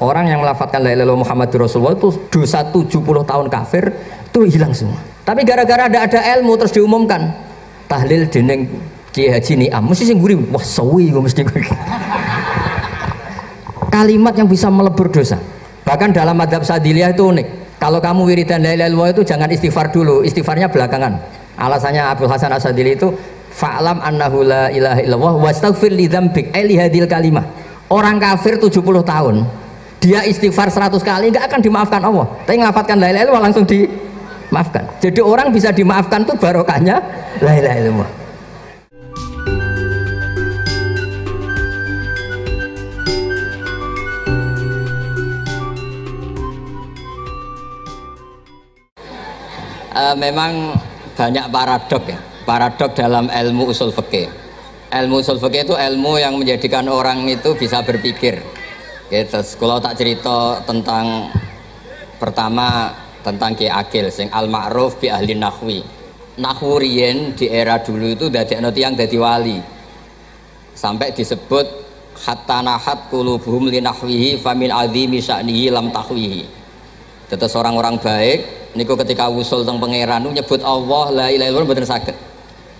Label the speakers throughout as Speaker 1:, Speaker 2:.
Speaker 1: Orang yang melafalkan la ilaha illallah Muhammadur Rasulullah itu dosa 70 tahun kafir itu hilang semua. Tapi gara-gara ada ilmu terus diumumkan tahlil dening Kiai Haji Niam mesti sing guri wah sawi mesti kalimat yang bisa melebur dosa. Bahkan dalam madzhab Sadiliyah itu unik. Kalau kamu wiridan la ilaha illallah itu jangan istighfar dulu, istighfarnya belakangan. Alasannya Abdul Hasan As-Sadili itu fa'lam annahu la ilaha illallah wastaghfir li dzambik li hadil kalimah. Orang kafir 70 tahun dia istighfar 100 kali nggak akan dimaafkan Allah, tapi ngelafatkan la ilaha illallah langsung dimaafkan. Jadi orang bisa dimaafkan tuh barokahnya la ilaha illallah. Memang banyak paradok dalam ilmu usul fikih. Ilmu usul fikih itu ilmu yang menjadikan orang itu bisa berpikir. Gitu. Kalau tak cerita tentang pertama tentang Ki Akil sing al ma'ruf bi ahli nahwi. Nahwu riyen di era dulu itu dadekno tiyang dadi wali. Sampai disebut hatta nahat qulubuhum li nahwihi famin azimi sya'nihi lam tahwihi. Terus orang-orang baik niku ketika usul teng pangeran nyebut Allah la ilaha illallah mboten saged.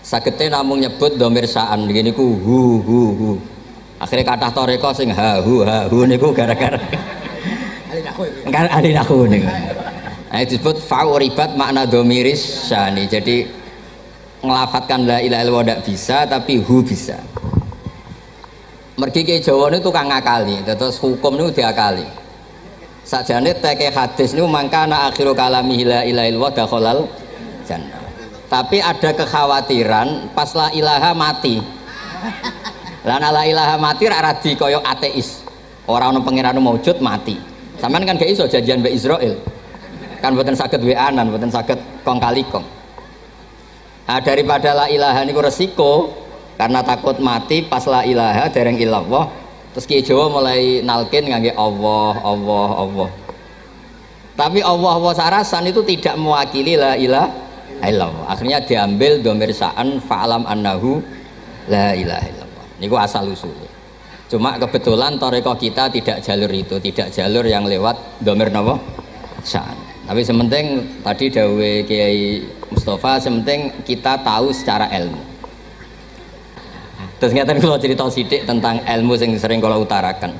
Speaker 1: Sagednya namung nyebut dhamir sa'an niki niku hu. Akhirnya kathah toreko sing ha hu niku gara-gara ahli nahwu niku. Nah disebut fa'uribat makna dhamiris sya'ni. Jadi ngelafatkan la ilaha illallah ndak bisa tapi hu bisa. Mergi ke Jawa niku tukang ngakali, terus hukum niku diakali. Sakjane teke hadis niku mangkana akhiru kalami la ilaha illallah dakhalal jannah. Tapi ada kekhawatiran pas la ilaha mati. Lah la ilaha mati ra radi kaya ateis. Ora ono pangeran maujud mati. Sampeyan kan gak iso janjian mbek Israil. Kan mboten saged weanan, mboten saged kong kali kong. Nah, daripada la ilaha niku resiko karena takut mati pas la ilaha dereng illallah. Terus Ki Jawa mulai nalkin ngangge Allah. Tapi Allah sarasan itu tidak mewakili la ilaha illallah. Akhirnya diambil dhamir sa'an fa'lam annahu la ilaha illallah. Niku asal usulnya. Cuma kebetulan toreko kita tidak jalur itu, tidak jalur yang lewat dhamir napa sa'an. Tapi sementing tadi dawuhe Kiai Mustafa, sementing kita tahu secara ilmu. Terus ngeten kalau cerita sidik tentang ilmu yang sering kalau utarakan.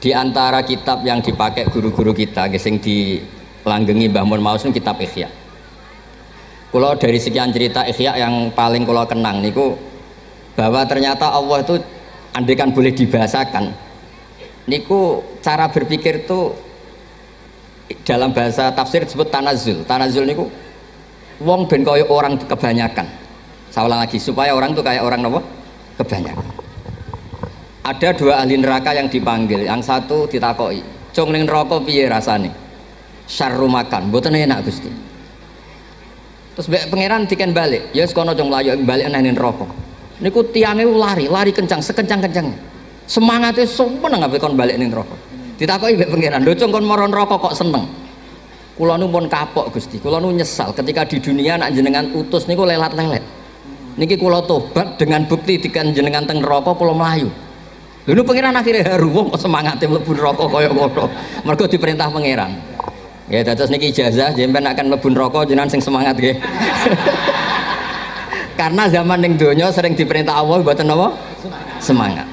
Speaker 1: Di antara kitab yang dipakai guru-guru kita, sing dilanggengi Mbah Mun Maus kitab Ihya. Kalau dari sekian cerita Ihya yang paling kalau kenang niku bahwa ternyata Allah itu andaikan boleh dibahasakan niku cara berpikir itu dalam bahasa tafsir disebut tanazul niku wong ben kaya orang kebanyakan. Saya ulang lagi supaya orang tuh kayak orang apa? Kebanyakan. Ada dua ahli neraka yang dipanggil, yang satu ditakoki, "Cung ning neraka piye rasane?" "Syarru makan, mboten enak Gusti." Terus mbek pangeran diken balik, "Ya wis kono cung mlayu balik nang neraka." Niku tiange lari kencang, sekencang-kencangnya. Semangatnya sumpah nggak kon balik ning neraka. Ditakoki mbek pangeran, "Lho cung kon mara neraka kok seneng?" "Kula nu pun kapok Gusti, kula nu nyesal ketika di dunia nak jenengan utus niku lelat-lelet. Niki kula tobat dengan bukti dikan jenengan teng neraka kula mlayu." Lha nu pangeran akhirnya haru wong kok semangate mlebu neraka kaya ngono. Mergo diperintah pangeran. Ya dados niki ijazah jenengan akan mlebu neraka jenengan sing semangat nggih. Karena zaman ning donya sering diperintah Allah mboten napa? Semangat.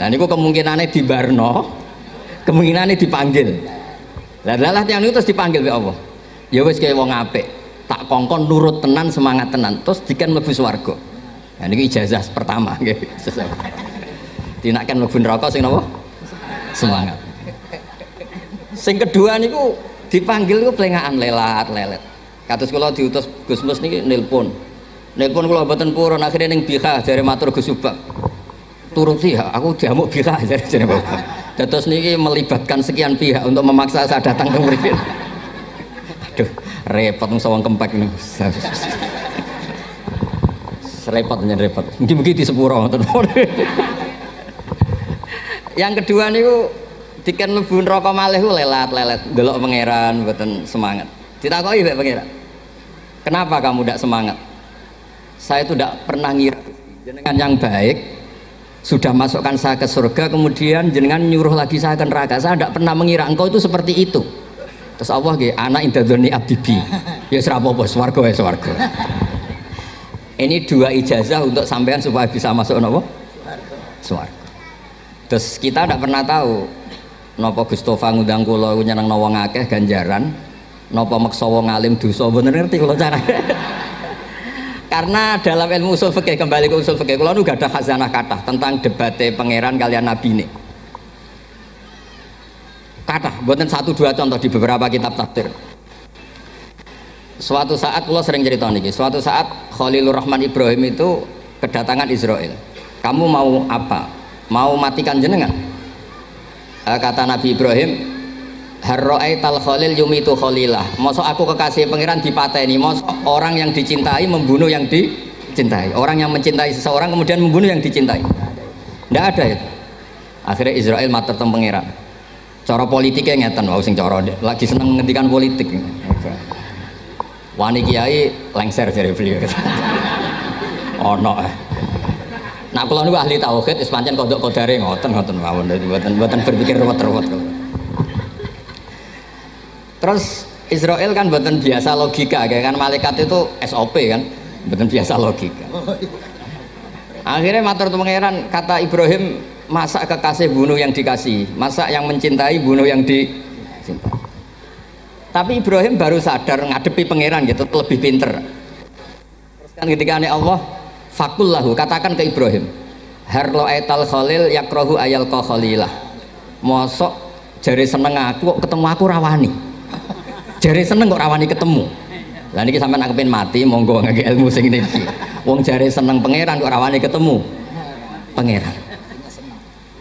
Speaker 1: Nah niku kemungkinane dibarno, kemungkinane dipanggil. Lah tiyang niku terus dipanggil oleh Allah. Ya wis kaya wong apik, tak kongkon nurut tenan, semangat tenan, terus diken mlebu swarga. Nah niki ijazah pertama nggih. Dinaken mlebu neraka sing napa? Semangat. Sing kedua niku dipanggil niku plengakan lelat-lelet. Kados kula diutus Gus Mus niki nelpon kula mboten purun akhirnya ning BH jare matur Gus Subak. Turuti ya, aku diamuk BH jare Bapak. Dados niki melibatkan sekian pihak untuk memaksa saya datang ke mriki. Aduh, repot wong sawang kempek niku. Repot. Mugi-mugi di sepuro ngoten. Yang kedua niku diken mlebu neraka malih ku lelat-lelet ndelok pangeran mboten semangat. Ditakoki mbek pangeran, "Kenapa kamu tidak semangat?" "Saya itu tidak pernah ngira jenengan yang baik sudah masukkan saya ke surga, kemudian jenengan nyuruh lagi saya ke neraka. Saya tidak pernah mengira engkau itu seperti itu. Terus Allah nggih, ana indadzoni abdibi. Ya ora apa-apa, swarga ya swarga. Ini dua ijazah untuk sampean supaya bisa masuk napa? Swarga. Terus kita tidak pernah tahu napa Gustofa ngundang kula nyenengno wong akeh ganjaran, napa meksa wong alim dosa, bener ngerti kula cara. Karena dalam ilmu usul fikih, kembali ke usul fikih, kula nu gak ada khazanah kathah tentang debate pangeran kalian nabi ini. Kathah, mboten satu dua contoh di beberapa kitab tafsir. Suatu saat kula sering cerita niki, suatu saat Khalilur Rahman Ibrahim itu kedatangan Israel. Kamu mau apa? Mau matikan jenengan? Kata Nabi Ibrahim, harro'aital khalil yumitu khalilah. Mosok aku kekasih pangeran dipateni, mosok orang yang dicintai membunuh yang dicintai, orang yang mencintai seseorang kemudian membunuh yang dicintai. Tidak ada itu. Akhirnya Israel matur teng pangeran. Cara politiknya ngeten, wau sing cara lagi seneng ngendikan politik. Wani kiai lengser jare beliau. Ono. Nah kula niku ahli tauhid wis pancen kodok kodare ngoten mawon, mboten berpikir ruwet-ruwet. Terus Israel kan mboten biasa logika, kayak kan malaikat itu SOP kan, mboten biasa logika. Akhirnya matur pangeran, kata Ibrahim, masa kekasih bunuh yang dikasih, masa yang mencintai bunuh yang dicintai. Tapi Ibrahim baru sadar ngadepi pangeran gitu, lebih pinter. Terus kan ketika Allah fakullahu, katakan ke Ibrahim, harlo aital khalil yakrohu ayal ko khalilah. Mosok jari seneng aku kok ketemu aku rawani. Jari seneng kok rawani ketemu. Lah niki sampean aku pengen mati, monggo ngake ilmu sing niki. Wong jari seneng pangeran kok rawani ketemu pangeran.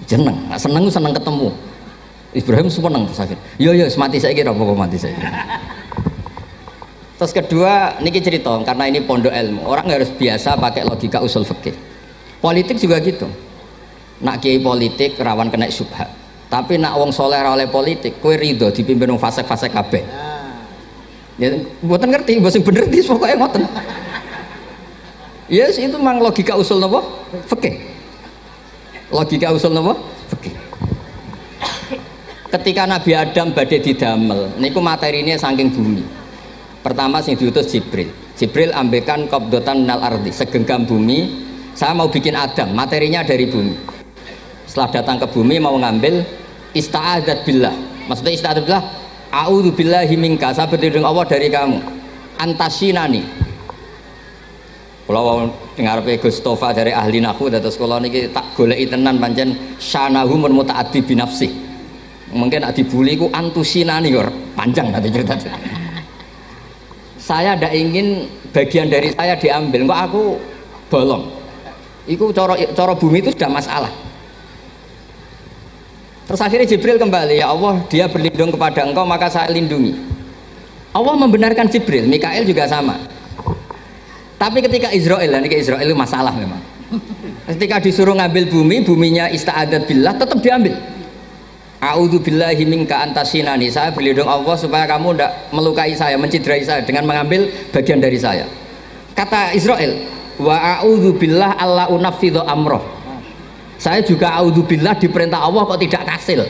Speaker 1: Jeneng, seneng ku seneng ketemu. Ibrahim seneng terus akhir. Yo mati saiki ora apa-apa mati saiki. Terus kedua, niki cerita karena ini pondok ilmu, orang harus biasa pakai logika usul fikih. Politik juga gitu. Nak kiai politik rawan kena syubhat. Tapi nak wong soleh oleh politik, kue ridho dipimpin wong fasik-fasik kabeh. Ya, mboten ngerti, mbok sing bener di pokoke ngoten. Yes, itu memang logika usul napa? Fikih. Logika usul napa? Fikih. Ketika Nabi Adam badhe didamel, niku materinya saking bumi. Pertama sing diutus Jibril. Jibril ambekan qabdatan minal ardi, segenggam bumi. Saya mau bikin Adam, materinya dari bumi. Setelah datang ke bumi mau ngambil ista'adzat billah. Maksudnya ista'adzat billah, a'udzu billahi minka, saya berlindung Allah dari kamu. Antasinani. Kalau ngarepe Gustofa dari ahli nahwu terus kula niki tak goleki tenan pancen syanahu mun mutaaddi binafsi. Mungkin dibuli ku antusinani kok panjang nanti cerita. Saya tidak ingin bagian dari saya diambil, kok aku bolong. Itu coro bumi itu sudah masalah. Terus akhirnya Jibril kembali, ya Allah, dia berlindung kepada engkau maka saya lindungi. Allah membenarkan Jibril, Mikail juga sama. Tapi ketika Israel itu masalah memang. Ketika disuruh ngambil bumi, buminya ista'adat billah tetap diambil. A'udzu billahi minka antasinani, saya berlindung Allah supaya kamu tidak melukai saya, menciderai saya dengan mengambil bagian dari saya. Kata Israel, wa a'udzu billah alla unafidhu amroh. Saya juga a'udzu billah diperintah Allah kok tidak kasil.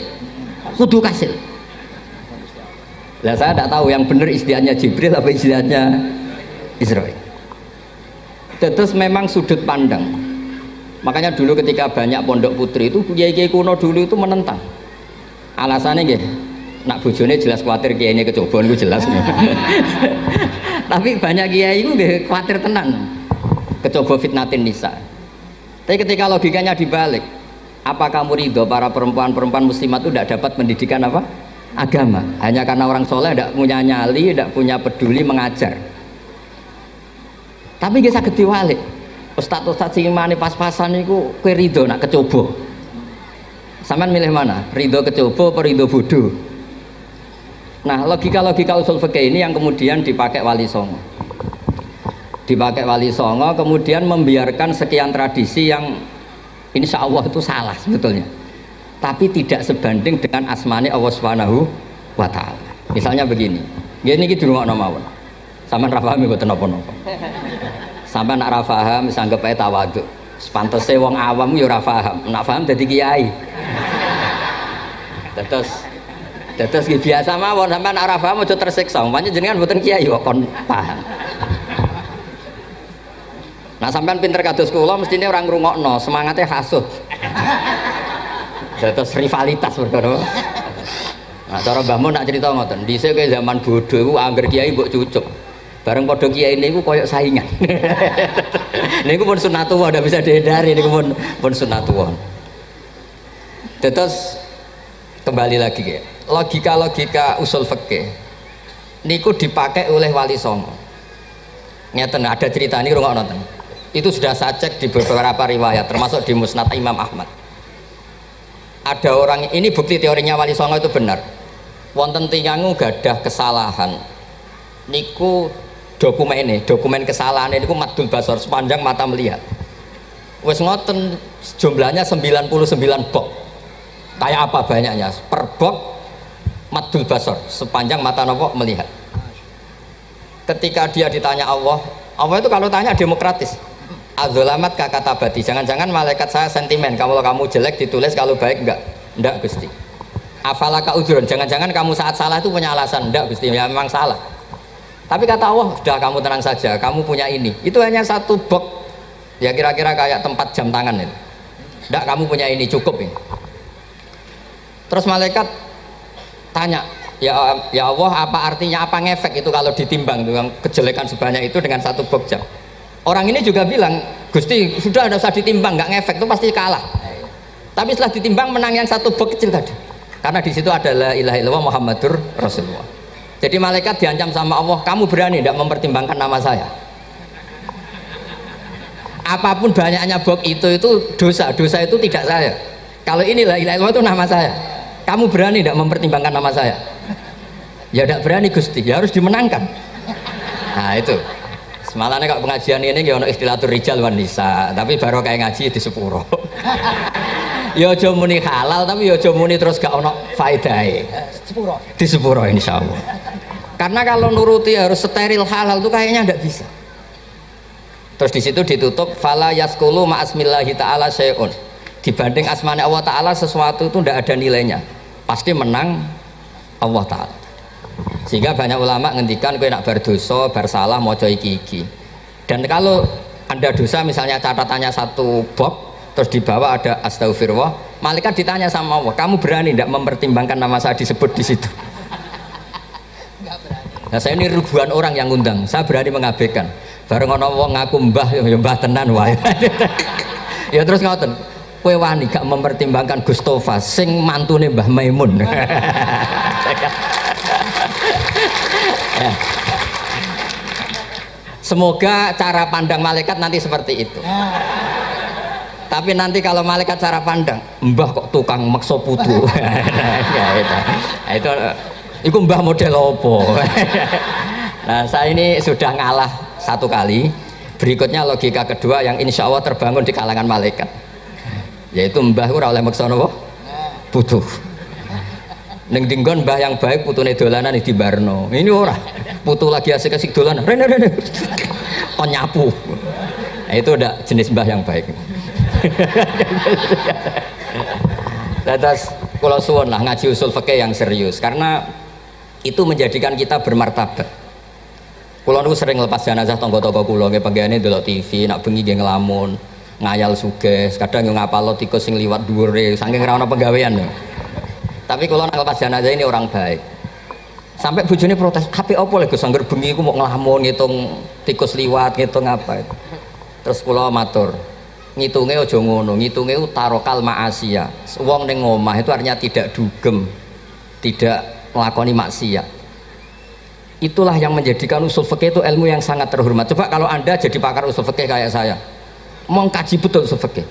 Speaker 1: Kudu kasil. Lah saya tidak tahu yang benar istilahnya Jibril apa istilahnya Israel. Terus memang sudut pandang. Makanya dulu ketika banyak pondok putri itu kiai-kiai kuno dulu itu menentang. Alasannya nggih, nak bojone jelas khawatir kiai ini kecobaan itu jelas. Tapi banyak kiai itu nggih khawatir tenan, kecoba fitnatin nisa. Tapi ketika logikanya dibalik, apa kamu ridho para perempuan-perempuan muslimat itu tidak dapat pendidikan apa? Agama. Hanya karena orang soleh tidak punya nyali, tidak punya peduli mengajar. Tapi nggih saged diwalik. Ustaz-ustaz sing mane pas-pasan niku kowe ridho nak kecoba. Sampean milih mana? Ridho kecoba apa ridho bodoh? Nah, logika-logika usul fikih ini yang kemudian dipakai Wali Songo. Dipakai Wali Songo kemudian membiarkan sekian tradisi yang insya Allah itu salah sebetulnya. Tapi tidak sebanding dengan asmani Allah Subhanahu wa ta'ala. Misalnya begini. Gini iki dirungokno mawon. Sampean ra paham mboten napa-napa. Sampean nak ra paham wis anggap ae tawadhu. Sepantese wong awam yo ora paham, nak paham dadi kiai. Terus biasa mawon sampean ora paham aja tersiksa. Umpamane jenengan mboten kiai kok kon paham. Nah sampean pinter kados kula mestine ora ngrungokno, semangate hasud. Terus rivalitas perkara. Nah cara Mbah Mun nak cerita ngoten, dhisik ke zaman bodho iku angger kiai mbok cucuk. Bareng padha kiai niku koyo saingan. Niku pun sunatullah, ndak bisa dihindari, niku pun sunatullah. Terus kembali lagi ya. Logika usul fikih niku dipakai oleh Wali Songo. Ngeten ada cerita ini rungokno nonton. Itu sudah saya cek di beberapa riwayat termasuk di Musnad Imam Ahmad. Ada orang ini bukti teorinya Wali Songo itu benar. Wonten tiyang gadah kesalahan. Niku dokumen kesalahan niku madul basor sepanjang mata melihat. Wes ngoten jumlahnya 99 bok. Kayak apa banyaknya? Per bok madul basor sepanjang mata nopo melihat. Ketika dia ditanya Allah itu kalau tanya demokratis. Adzolamat kakatabati. Jangan-jangan malaikat saya sentimen. Kalau kamu jelek ditulis, kalau baik enggak Gusti. Afalaka udhurun. Jangan-jangan kamu saat salah itu punya alasan. Enggak Gusti, ya memang salah. Tapi kata Allah, sudah kamu tenang saja, kamu punya ini. Itu hanya satu box, ya kira-kira kayak tempat jam tangan itu. Tidak, kamu punya ini, cukup ini. Terus malaikat tanya, ya Allah, apa artinya, apa ngefek itu kalau ditimbang dengan kejelekan sebanyak itu dengan satu box jam. Orang ini juga bilang, Gusti, sudah ada usah ditimbang, nggak ngefek, itu pasti kalah. Tapi setelah ditimbang menang yang satu box kecil tadi. Karena di situ ada la ilaha illallah Muhammadur Rasulullah. Jadi malaikat diancam sama Allah, kamu berani tidak mempertimbangkan nama saya? Apapun banyaknya box itu dosa itu tidak saya. Kalau ini la ilaha illallah itu nama saya. Kamu berani tidak mempertimbangkan nama saya? Ya tidak berani Gusti, ya harus dimenangkan. Nah itu. Semalamnya kalau pengajian ini ya ono istilatur rijal wan nisa, tapi baru kayak ngaji di sepuro. Ya aja muni halal tapi ya aja muni terus gak ono faedahe. Di sepuro insyaallah. Karena kalau nuruti harus steril halal itu kayaknya ndak bisa. Terus di situ ditutup fala yaskulu ma'asmillahi ta'ala syai'un. Dibanding asmane Allah taala sesuatu itu ndak ada nilainya. Pasti menang Allah taala. Sehingga banyak ulama ngendikan kowe nak berdosa, bersalah maca iki. Dan kalau Anda dosa misalnya catatannya satu box terus di bawah ada astagfirullah, malaikat ditanya sama Allah, kamu berani tidak mempertimbangkan nama saya disebut di situ? Nah saya ini ribuan orang yang ngundang, saya berani mengabaikan. Bareng ono wong ngaku mbah, ya mbah tenan wae. Ya terus ngoten, kowe wani gak mempertimbangkan Gustofa sing mantune Mbah Maimun. Ya. Semoga cara pandang malaikat nanti seperti itu. Tapi nanti kalau malaikat cara pandang, mbah kok tukang maksa putu. Itu mbah model opo. Nah saya ini sudah ngalah satu kali. Berikutnya logika kedua yang insya Allah terbangun di kalangan malaikat, yaitu mbah ora oleh maksa napa putu. Neng dinggon mbah yang baik putune dolanan di Barno. Ini ora putu lagi asik-asik dolanan. Rene. Kon nyapu. Nah, itu udah jenis mbah yang baik. Terus kalau suwun lah ngaji usul fikih yang serius karena itu menjadikan kita bermartabat. Kulo niku sering lepas jenazah tangga-tangga kulo nggih penggene delok TV, nak bengi nggih ngelamun, ngayal sugih, kadang yo ngapalo tikus sing liwat dhuwure saking ora ana penggawean. Tapi kalau nak lepas jenazah ini orang baik. Sampai bojone protes, "Apik apa lek Gus angger bengi iku mau ngelamun ngitung tikus liwat, ngitung apa?" Terus kula matur, ngitunge aja ngono, ngitunge tarokal ma'asiya. Wong ning omah itu artinya tidak dugem, tidak melakoni maksiat. Itulah yang menjadikan usul fikih itu ilmu yang sangat terhormat. Coba kalau Anda jadi pakar usul fikih kayak saya, mengkaji betul usul fikih.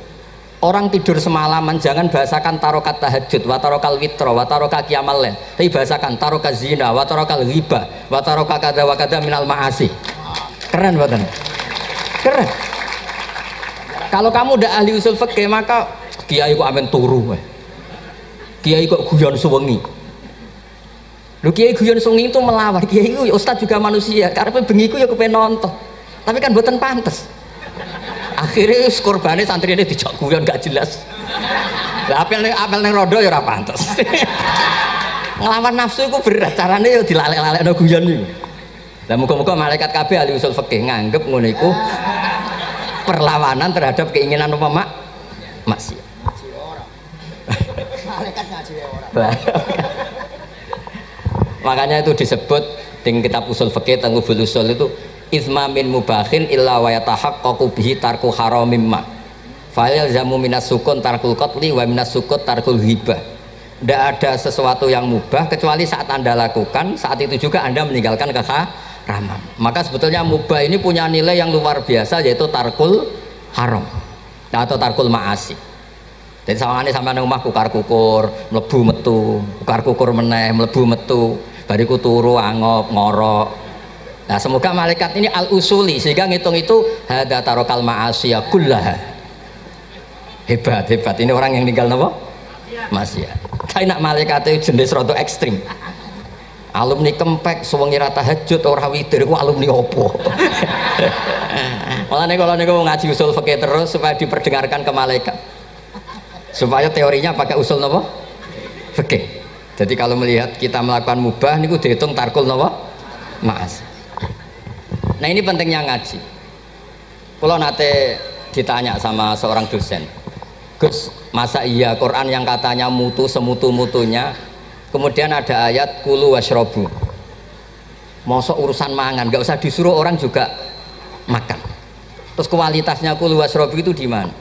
Speaker 1: Orang tidur semalaman jangan bahasakan tarokat tahajud, wa tarokal witro, wa tarokal qiyamal lail. Tapi bahasakan tarokat zina, wa tarokal ghibah, wa tarokal kada wa kada minal ma'asi. Keren buatan? Keren. Kalau kamu udah ahli usul fikih maka kiai kok amen turu. Kiai kok guyon suwengi. Lho kiai guyon suwengi itu melawan. Kiai itu ustaz juga manusia. Karena bengi ku ya kepen nonton. Tapi kan mboten pantes. Akhirnya korbane santri ini dijak guyon gak jelas. Lah apel ning rondo ya ora pantes. Nglawan nafsu iku berat, carane ya dilalek-lalekno guyon niku. Lah muga-muga malaikat kabeh ahli usul fikih nganggep ngono iku perlawanan terhadap keinginan apa maksiat. Malaikat ngaji ora. Makanya itu disebut di kitab usul fikih tentang usul itu isma min mubahin illa wa yatahaqqaqu bihi tarku haramim ma fa'il zamu minas sukun tarkul qatli wa minas sukut tarkul hibah. Tidak ada sesuatu yang mubah kecuali saat Anda lakukan, saat itu juga Anda meninggalkan keharaman. Maka sebetulnya mubah ini punya nilai yang luar biasa, yaitu tarkul haram atau tarkul ma'asi. Jadi sawangannya sampai nang omah kukar kukur mlebu metu, kukar kukur meneh mlebu metu, bariku turu angop ngorok. Nah semoga malaikat ini al usuli sehingga ngitung itu hada tarokal ma'asiyah kullaha. Hebat ini orang yang tinggal napa maksiat. Tapi nak malaikat itu jenis rada ekstrim. Alumni kempek suwengi ra tahajud ora witir ku alumni opo? Malah kalau niku ngaji usul fikih terus supaya diperdengarkan ke malaikat. Supaya teorinya pakai usul napa? Fikih. Jadi kalau melihat kita melakukan mubah niku dihitung tarkul napa? Ma'as. Nah ini pentingnya ngaji. Kalau nate ditanya sama seorang dosen, Gus, masa iya Quran yang katanya mutu semutu-mutunya, kemudian ada ayat kulu washrobu, mosok urusan mangan, gak usah disuruh orang juga makan. Terus kualitasnya kulu washrobu itu di mana?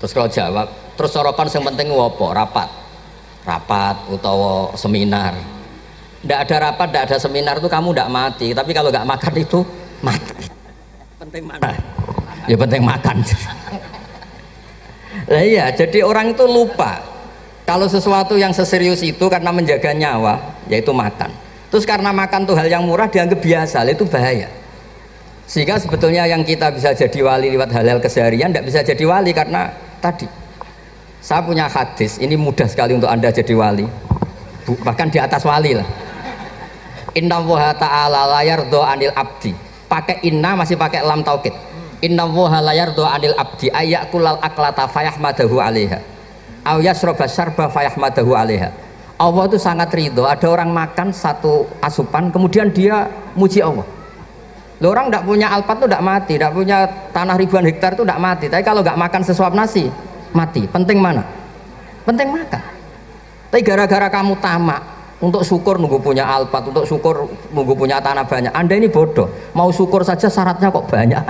Speaker 1: Terus kalau jawab, terus soropan yang penting wopo, rapat utawa seminar. Tidak ada rapat, tidak ada seminar itu kamu tidak mati, tapi kalau nggak makan itu mati. Penting mana? Ya penting makan. Nah iya, jadi orang itu lupa kalau sesuatu yang seserius itu karena menjaga nyawa, yaitu makan. Terus karena makan tuh hal yang murah dianggap biasa, itu bahaya. Sehingga sebetulnya yang kita bisa jadi wali lewat hal-hal keseharian tidak bisa jadi wali karena tadi. Saya punya hadis, ini mudah sekali untuk Anda jadi wali, bahkan di atas wali lah. Inna woha ta'ala layar do anil abdi, pakai inna masih pakai lam taukid. Inna woha layar do anil abdi ayakulal aklata fayahmadahu alaiha aw yasroba syarba fayahmadahu alaiha. Allah itu sangat ridho ada orang makan satu asupan kemudian dia muji Allah. Loh, orang tidak punya alpat itu tidak mati, tidak punya tanah ribuan hektar itu tidak mati, tapi kalau nggak makan sesuap nasi mati. Penting mana? Penting makan. Tapi gara-gara kamu tamak untuk syukur nunggu punya alpat, untuk syukur nunggu punya tanah banyak, Anda ini bodoh. Mau syukur saja syaratnya kok banyak.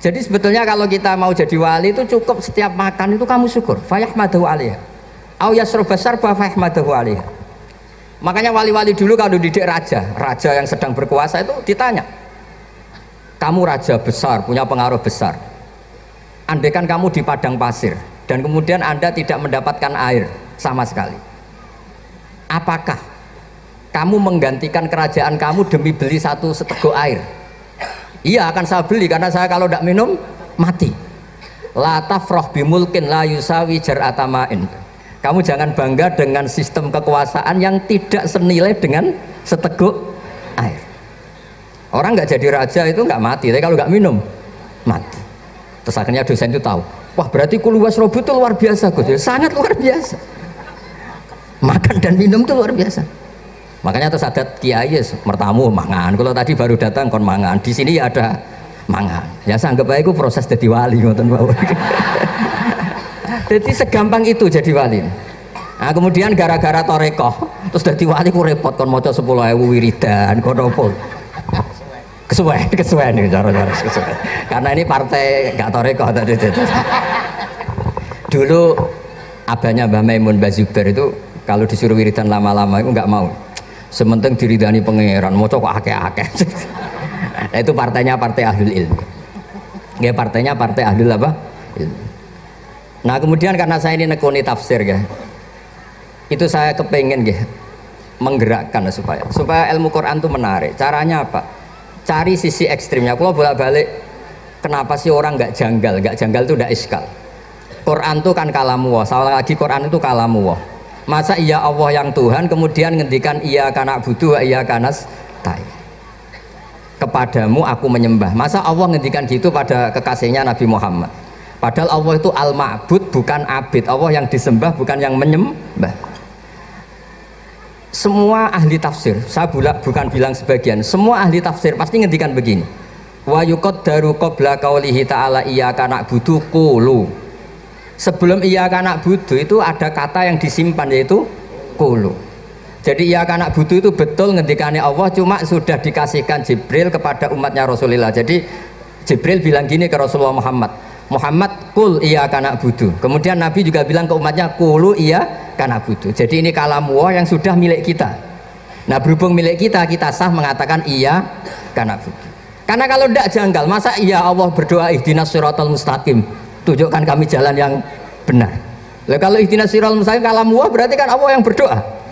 Speaker 1: Jadi sebetulnya kalau kita mau jadi wali itu cukup setiap makan itu kamu syukur. Fayahmadahu alaiha aw yasroba syarba fayahmadahu alaiha. Makanya wali-wali dulu kalau didik raja yang sedang berkuasa itu ditanya, kamu raja besar, punya pengaruh besar, andaikan kamu di padang pasir dan kemudian Anda tidak mendapatkan air sama sekali, apakah kamu menggantikan kerajaan kamu demi beli satu seteguk air? Iya, akan saya beli karena saya kalau tidak minum mati. La tafrah bimulkin la yusawi jar'atamain. Kamu jangan bangga dengan sistem kekuasaan yang tidak senilai dengan seteguk air. Orang nggak jadi raja itu nggak mati, tapi kalau nggak minum mati. Terus akhirnya dosen itu tahu, wah berarti kulu wasrobu itu luar biasa, Gus. Sangat luar biasa. Makan dan minum itu luar biasa. Makanya terus adat kiai mertamu mangan. Kalau tadi baru datang kon mangan, di sini ya ada mangan. Ya saya anggap aja itu proses jadi wali, ngoten Pak. Jadi segampang itu jadi wali. Nah, kemudian gara-gara torekoh terus jadi wali ku repot kon maca 10.000 wiridan kon opo. Kesuwen nih cara-cara kesuwen. Karena ini partai gak torekoh tadi. Dulu abahnya Mbah Maimun Mbah Zubair itu kalau disuruh wiridan lama-lama itu nggak mau. Sementing diridani pangeran, mau kok akeh-akeh. Nah, itu partainya partai ahlul ilmu. Ya partainya partai ahlul apa? Ilmu. Nah kemudian karena saya ini nekuni tafsir ya, itu saya kepengen ya menggerakkan supaya ilmu Quran itu menarik. Caranya apa? Cari sisi ekstrimnya. Kalau bolak-balik, kenapa sih orang nggak janggal? Nggak janggal itu udah iskal. Quran itu kan kalamu Allah. Salah lagi Quran itu kalamu Allah. Masa iya Allah yang Tuhan kemudian ngendikan iya kana budu iya kanas tai. kepadamu aku menyembah. Masa Allah ngendikan gitu pada kekasihnya Nabi Muhammad? Padahal Allah itu al-ma'bud, bukan abid. Allah yang disembah, bukan yang menyembah. Semua ahli tafsir, saya bukan bilang sebagian, semua ahli tafsir pasti ngendikan begini. Wa yuqaddaru qabla qaulihi ta'ala iyyaka na'budu qulu. Sebelum iyyaka na'budu itu ada kata yang disimpan, yaitu qulu. Jadi iyyaka na'budu itu betul ngendikannya Allah, cuma sudah dikasihkan Jibril kepada umatnya Rasulullah. Jadi Jibril bilang gini ke Rasulullah Muhammad, Muhammad kul iyyaka na'budu. Kemudian Nabi juga bilang ke umatnya qulu iyyaka na'budu. Jadi ini kalam Allah yang sudah milik kita. Nah berhubung milik kita, kita sah mengatakan iyyaka na'budu. Karena kalau tidak janggal, masa iya Allah berdoa ihdinas siratal mustaqim, tunjukkan kami jalan yang benar. Lah kalau ihdinas siratal mustaqim kalam Allah, berarti kan Allah yang berdoa.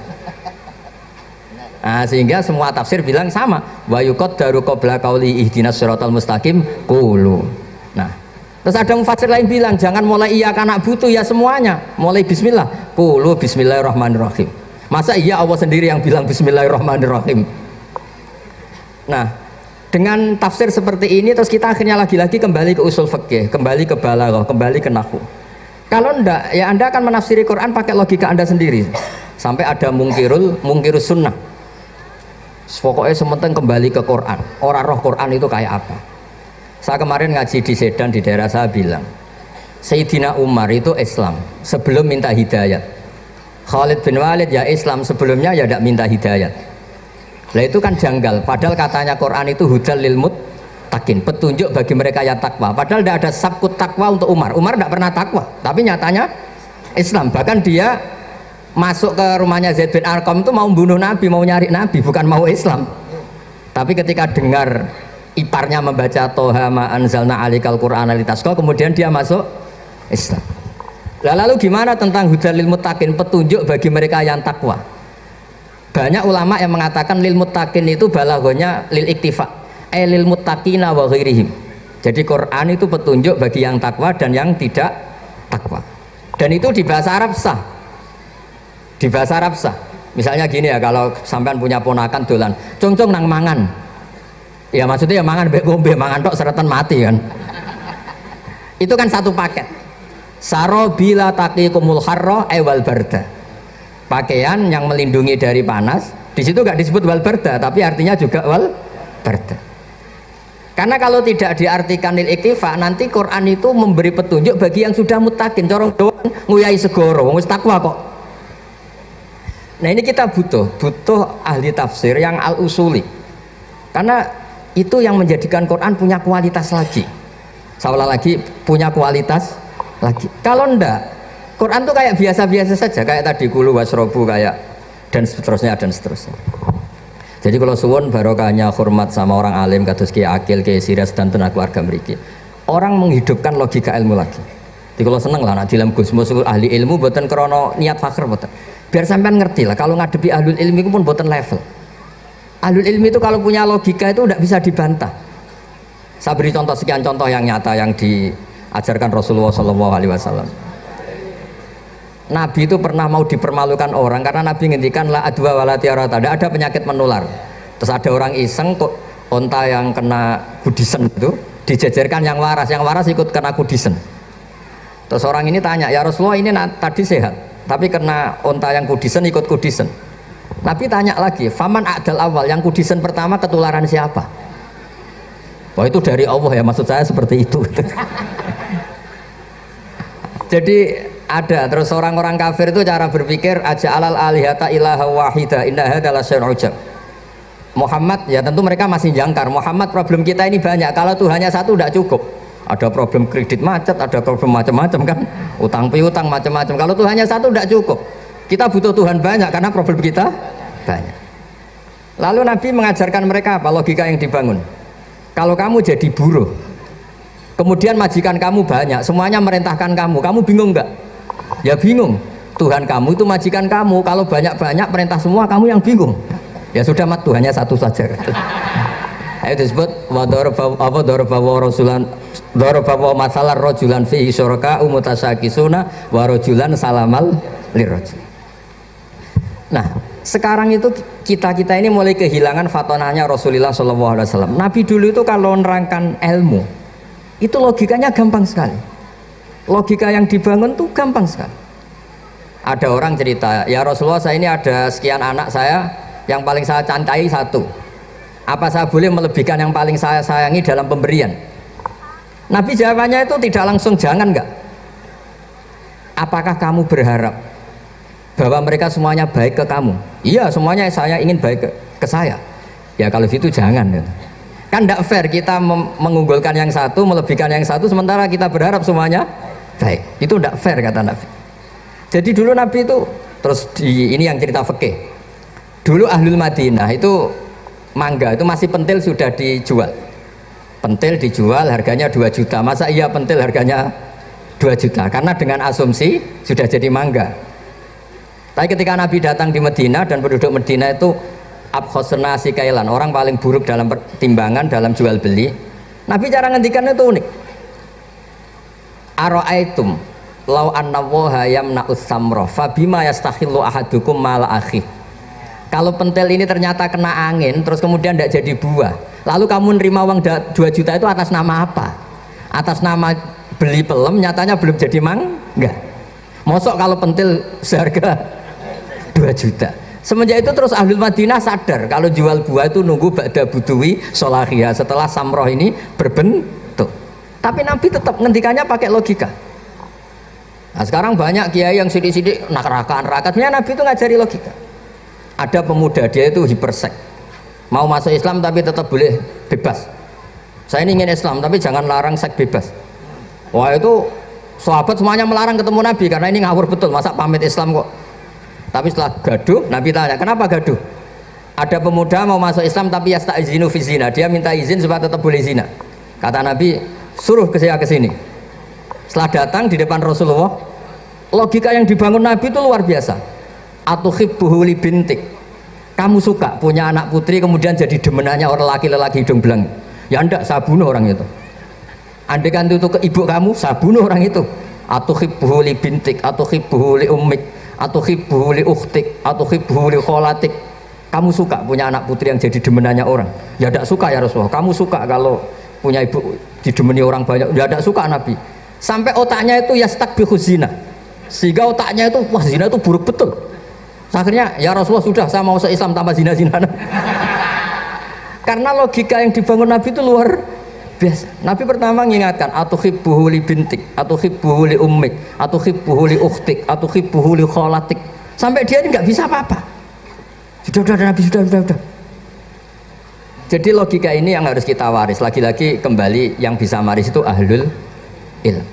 Speaker 1: Nah, sehingga semua tafsir bilang sama, wa yuqaddaru qabla qauli ihdinas siratal mustaqim qulu. Nah, terus ada mufassir lain bilang jangan mulai iyyaka na'budu ya semuanya, mulai bismillah, qulu bismillahirrahmanirrahim. Masa iya Allah sendiri yang bilang bismillahirrahmanirrahim. Nah, dengan tafsir seperti ini terus kita akhirnya lagi-lagi kembali ke usul fikih, kembali ke balaghah, kembali ke nahwu. Kalau enggak, ya Anda akan menafsiri Quran pakai logika Anda sendiri. Sampai ada mungkirus sunnah. Pokoknya sementing kembali ke Quran. Orang roh Quran itu kayak apa? Saya kemarin ngaji di Sedan di daerah saya bilang, Sayyidina Umar itu Islam sebelum minta hidayat. Khalid bin Walid ya Islam sebelumnya ya tidak minta hidayat. Lah itu kan janggal, padahal katanya Quran itu hudal lil muttaqin, petunjuk bagi mereka yang takwa. Padahal tidak ada sabkut takwa untuk Umar. Umar tidak pernah takwa, tapi nyatanya Islam. Bahkan dia masuk ke rumahnya Zaid bin Arqam itu mau bunuh Nabi, mau nyari Nabi, bukan mau Islam. Tapi ketika dengar iparnya membaca Toha ma anzalna alikal Qur'ana litasqa, kemudian dia masuk Islam. Lalu gimana tentang hudal lil muttaqin, petunjuk bagi mereka yang takwa? Banyak ulama yang mengatakan lil muttaqin itu balaghahnya lil iktifa, lil muttaqina wa ghairihim. Jadi Quran itu petunjuk bagi yang takwa dan yang tidak takwa. Dan itu di bahasa Arab sah. Di bahasa Arab sah. Misalnya gini ya, kalau sampean punya ponakan dolan, congcong nang mangan. Ya maksudnya ya mangan mbek ngombe, mangan tok seretan mati kan. Itu kan satu paket. Sarobila taqikumul harra wal barda. Pakaian yang melindungi dari panas, di situ nggak disebut wal barda, tapi artinya juga wal barda. Karena kalau tidak diartikan lil iktifa, nanti Quran itu memberi petunjuk bagi yang sudah muttaqin, corong doang nguyai segoro, wis takwa kok. Nah ini kita butuh ahli tafsir yang al usuli, karena itu yang menjadikan Quran punya kualitas lagi. Seolah lagi punya kualitas lagi. Kalau ndak, Quran tuh kayak biasa-biasa saja, kayak tadi kulu wasrobu kayak dan seterusnya dan seterusnya. Jadi kalau suwun barokahnya hormat sama orang alim kados Ki Akil, Ki Siras dan tenaga keluarga mriki. Orang menghidupkan logika ilmu lagi. Jadi kalau seneng lah di dalam Gusmus ahli ilmu boten krono niat fakir boten. Biar sampean ngerti lah kalau ngadepi ahlul ilmi itu pun boten level. Ahlul ilmi itu kalau punya logika itu tidak bisa dibantah. Saya beri contoh sekian contoh yang nyata yang diajarkan Rasulullah SAW. Nabi itu pernah mau dipermalukan orang karena Nabi ngendikan la adwa wala tiarata, tidak ada penyakit menular. Terus ada orang iseng kok onta yang kena kudisen itu dijejerkan yang waras ikut kena kudisen. Terus orang ini tanya, ya Rasulullah ini tadi sehat, tapi kena onta yang kudisen ikut kudisen. Nabi tanya lagi, faman a'dal awal, yang kudisen pertama ketularan siapa? Wah itu dari Allah ya, maksud saya seperti itu. Jadi ada terus orang-orang kafir itu cara berpikir aja alal alihata ilaha wahida inna hadzal syai'un ujab. Muhammad ya tentu mereka masih jangkar. Muhammad problem kita ini banyak. Kalau Tuhannya satu tidak cukup. Ada problem kredit macet, ada problem macam-macam kan, utang piutang macam-macam. Kalau Tuhannya satu tidak cukup. Kita butuh Tuhan banyak karena problem kita banyak. Lalu Nabi mengajarkan mereka apa logika yang dibangun. Kalau kamu jadi buruh, kemudian majikan kamu banyak, semuanya merintahkan kamu bingung nggak? Ya bingung. Tuhan kamu itu majikan kamu, kalau banyak-banyak perintah semua kamu yang bingung. Ya sudah mat Tuhannya satu saja. Itu disebut darabawa masalah rojulan fihi syuraka umutasakisuna wa rojulan salamal lirrajul. Nah sekarang itu kita ini mulai kehilangan fatonahnya Rasulullah SAW. Nabi dulu itu kalau nerangkan ilmu itu logikanya gampang sekali, logika yang dibangun tuh gampang sekali. Ada orang cerita, ya Rasulullah, saya ini ada sekian anak saya, yang paling saya cintai satu, apa saya boleh melebihkan yang paling saya sayangi dalam pemberian? Nabi jawabannya itu tidak langsung, jangan enggak. Apakah kamu berharap bahwa mereka semuanya baik ke kamu? Iya, semuanya saya ingin baik ke saya. Ya kalau gitu jangan. Kan tidak fair kita mengunggulkan yang satu, melebihkan yang satu, sementara kita berharap semuanya baik. Itu tidak fair, kata Nabi. Jadi dulu Nabi itu, terus ini yang cerita fikih. Dulu Ahlul Madinah itu mangga itu masih pentil sudah dijual. Pentil dijual harganya 2 juta. Masa iya pentil harganya 2 juta? Karena dengan asumsi sudah jadi mangga. Tapi ketika Nabi datang di Medina dan penduduk Medina itu abkhosna sikailan, orang paling buruk dalam pertimbangan dalam jual beli, Nabi cara ngendikannya itu unik. Aro'aitum lau anna waha yamna'us samroh fabima yastakhillu ahadukum mala akhi. Kalau pentil ini ternyata kena angin terus kemudian tidak jadi buah, lalu kamu nerima uang 2 juta itu atas nama apa? Atas nama beli pelem, nyatanya belum jadi mangga. Mosok kalau pentil seharga 2 juta. Semenjak itu terus Ahlul Madinah sadar kalau jual buah itu nunggu ba'da buduwi solahiyah, setelah samroh ini berbentuk. Tapi Nabi tetap ngendikannya pakai logika. Nah sekarang banyak kiai yang sidik-sidik neraka-neraka, sebenarnya Nabi itu ngajari logika. Ada pemuda, dia itu hipersek, mau masuk Islam tapi tetap boleh bebas. Saya ini ingin Islam tapi jangan larang seks bebas. Wah itu sahabat semuanya melarang ketemu Nabi karena ini ngawur betul, masa pamit Islam kok. Tapi setelah gaduh, Nabi tanya, kenapa gaduh? Ada pemuda mau masuk Islam tapi yasta'izinu fi zina, dia minta izin supaya tetap boleh zina. Kata Nabi, suruh saya ke sini. Setelah datang di depan Rasulullah, logika yang dibangun Nabi itu luar biasa. Atuhibbuhu li bintik, kamu suka punya anak putri kemudian jadi demenannya orang laki-laki hidung belang? Ya enggak, saya bunuh orang itu. Andaikan itu ke ibu kamu, saya bunuh orang itu. Atuhibbuhu li bintik, atuhibbuhu li ummik, atuhibbuhu li ukhtik, atuhibbuhu li kholatik. Kamu suka punya anak putri yang jadi demenannya orang? Ya enggak suka ya Rasulullah. Kamu suka kalau punya ibu didemeni orang banyak? Ya enggak suka Nabi. Sampai otaknya itu yastakbihu zina, sehingga otaknya itu wah zina itu buruk betul. Akhirnya ya Rasulullah sudah, saya mau se-Islam tanpa zina-zina. Karena logika yang dibangun Nabi itu luar biasa. Nabi pertama mengingatkan atuhibbuhu li bintik, atuhibbuhu li ummik, atuhibbuhu li ukhtik, atuhibbuhu li kholatik. Sampai dia ini nggak bisa apa-apa. Sudah Nabi sudah. Jadi logika ini yang harus kita waris. Lagi-lagi kembali yang bisa waris itu ahlul ilm.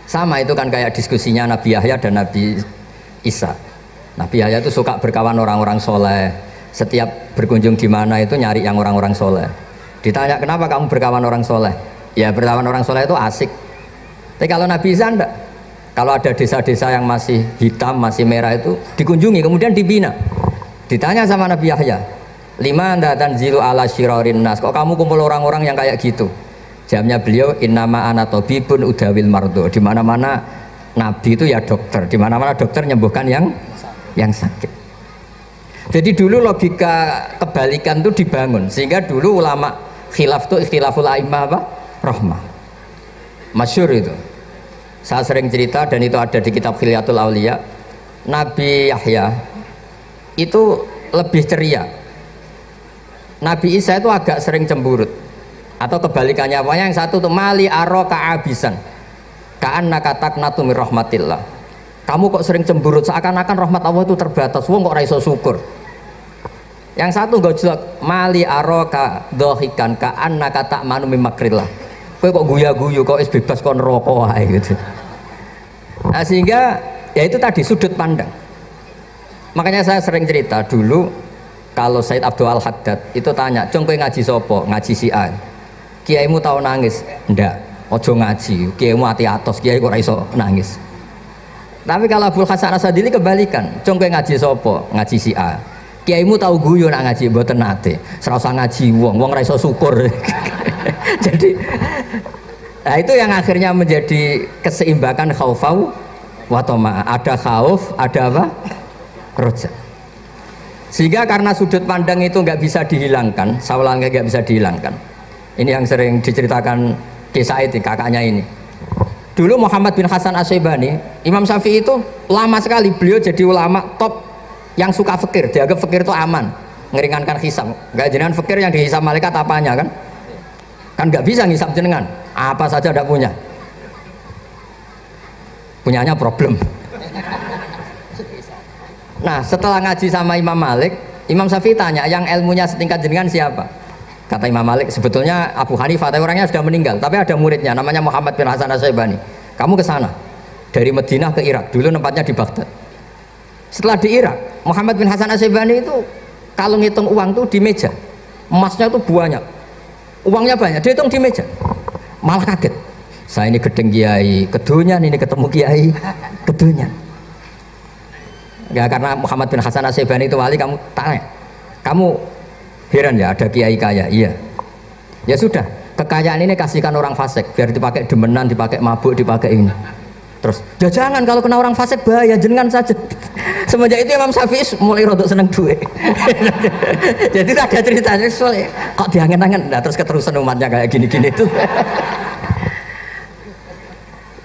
Speaker 1: Sama itu kan kayak diskusinya Nabi Yahya dan Nabi Isa. Nabi Yahya itu suka berkawan orang-orang soleh. Setiap berkunjung di mana itu nyari yang orang-orang soleh. Ditanya kenapa kamu berkawan orang soleh? Ya berkawan orang soleh itu asik. Tapi kalau Nabi Isa enggak. Kalau ada desa-desa yang masih hitam, masih merah itu dikunjungi, kemudian dibina. Ditanya sama Nabi Yahya, lima anda tanzilu ala syirarin nas. Kok kamu kumpul orang-orang yang kayak gitu? Jawabnya beliau, innama ana tabibun udawil mardo. Di mana-mana Nabi itu ya dokter. Di mana-mana dokter nyembuhkan yang sakit. Jadi dulu logika kebalikan itu dibangun, sehingga dulu ulama khilaf itu ikhtilaful a'immah apa? Rahmah. Masyhur itu. Saya sering cerita dan itu ada di kitab Khilyatul Auliya. Nabi Yahya itu lebih ceria. Nabi Isa itu agak sering cemburut. Atau kebalikannya, apanya yang satu tuh mali aro ka'abisan ka'annaka taqnatu min rahmatillah. Kamu kok sering cemburut, seakan-akan rahmat Allah itu terbatas. Wong kok ra iso syukur. Yang satu gojlok mali aro ka dohikan ka'annaka ta'manu min makrillah. Kowe kok guya-guyu, kok is bebas kon neraka wae gitu. Nah, sehingga ya itu tadi sudut pandang. Makanya saya sering cerita dulu kalau Said Abdul Al-Haddad itu tanya, "Cung kowe ngaji sapa?" Ngaji si A. Kiaimu tahu nangis? Ndak. Ojo ngaji. Kiaimu ati atos, kiai kok ora iso nangis. Tapi kalau Abdul Hasan Asadili kebalikan, "Cung kowe ngaji sapa?" Ngaji si A. Kiaimu tahu guyu nak ngaji mboten nate. Ora usah ngaji wong ora iso syukur. Jadi nah itu yang akhirnya menjadi keseimbangan khaufau wa tama. Ada khauf, ada apa? Roja. Sehingga karena sudut pandang itu nggak bisa dihilangkan, sawalangnya nggak bisa dihilangkan. Ini yang sering diceritakan Desa itu kakaknya ini. Dulu Muhammad bin Hasan Asy-Syaibani, Imam Syafi'i itu lama sekali beliau jadi ulama top yang suka fikir. Dianggap fikir itu aman, ngeringankan hisab. Nggak jenengan fikir yang dihisab malaikat apanya kan? Kan nggak bisa ngisab jenengan, apa saja tidak punya. Punyanya problem. Nah setelah ngaji sama Imam Malik, Imam Syafi'i tanya, yang ilmunya setingkat jenengan siapa? Kata Imam Malik, sebetulnya Abu Hanifah, tapi orangnya sudah meninggal, tapi ada muridnya namanya Muhammad bin Hasan Asy-Syaibani. Kamu ke sana dari Madinah ke Irak, dulu tempatnya di Baghdad. Setelah di Irak, Muhammad bin Hasan Asy-Syaibani itu kalau ngitung uang tuh di meja, emasnya tuh banyak, uangnya banyak, dia hitung di meja, malah kaget. Saya ini gedeng kiai, kedunyan ini ketemu kiai, kedunyan. Ya karena Muhammad bin Hasan Asy-Syaibani itu wali, kamu tanya, kamu heran ya ada kiai kaya? Iya. Ya sudah, kekayaan ini kasihkan orang fasik biar dipakai demenan, dipakai mabuk, dipakai ini. Terus, ya jangan, kalau kena orang fasik bahaya, jenengan saja. Semenjak itu Imam Syafi'i mulai rodok seneng duit. Jadi ada ceritanya soalnya kok diangen-angen, nah terus keterusan umatnya kayak gini-gini tuh.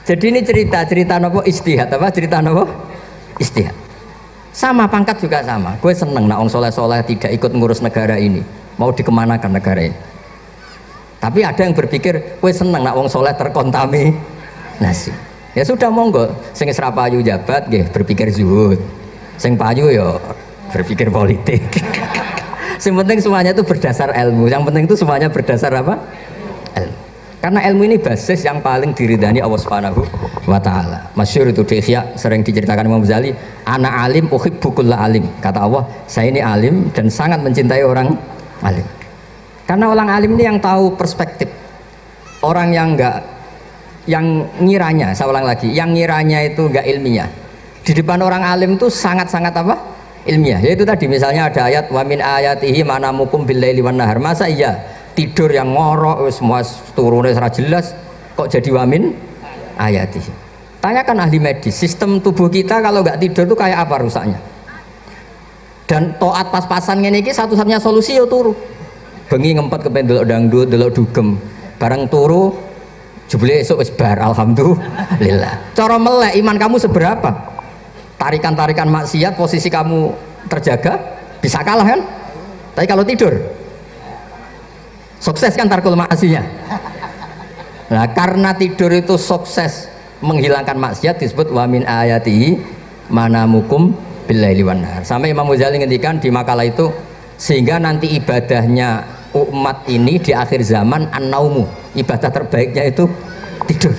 Speaker 1: Jadi ini cerita nopo istihad, apa cerita nopo istihad. Sama pangkat juga sama. Gue seneng nak orang soleh-soleh tidak ikut ngurus negara ini, mau dikemanakan negara ini. Tapi ada yang berpikir gue seneng nak orang soleh terkontaminasi. Ya sudah monggo, sing isra payu jabat nggih berpikir zuhud, sing payu ya berpikir politik. Yang penting semuanya itu berdasar ilmu. Yang penting itu semuanya berdasar apa? Ilmu. Karena ilmu ini basis yang paling diridani Allah Subhanahu wa taala. Masyhur itu di Ihya sering diceritakan Imam Ghazali, ana alim uhibbu kulla alim. Kata Allah, saya ini alim dan sangat mencintai orang alim. Karena orang alim ini yang tahu perspektif. Orang yang enggak, yang ngiranya, saya ulang lagi, yang ngiranya itu enggak ilmiah. Di depan orang alim itu sangat-sangat apa? Ilmiah. Yaitu tadi misalnya ada ayat wa min ayatihi manamukum billaili wan nahar. Masa iya tidur yang ngorok semua turunnya secara jelas kok jadi wamin ayati. Tanyakan ahli medis, sistem tubuh kita kalau nggak tidur itu kayak apa rusaknya. Dan toat pas-pasan ini satu-satunya solusi ya turu. Bengi ngempet kepen delok dangdut, delok dugem, bareng turu jebule esuk wis bar, alhamdulillah. Cara melek iman kamu seberapa? Tarikan-tarikan maksiat posisi kamu terjaga bisa kalah kan? Tapi kalau tidur sukses kan tarkul maksinya. Nah karena tidur itu sukses menghilangkan maksiat disebut wa min ayatihi manamukum billaili wan nahar. Sampai Imam Ghazali ngendikan di makalah itu, sehingga nanti ibadahnya umat ini di akhir zaman an-naumu, ibadah terbaiknya itu tidur.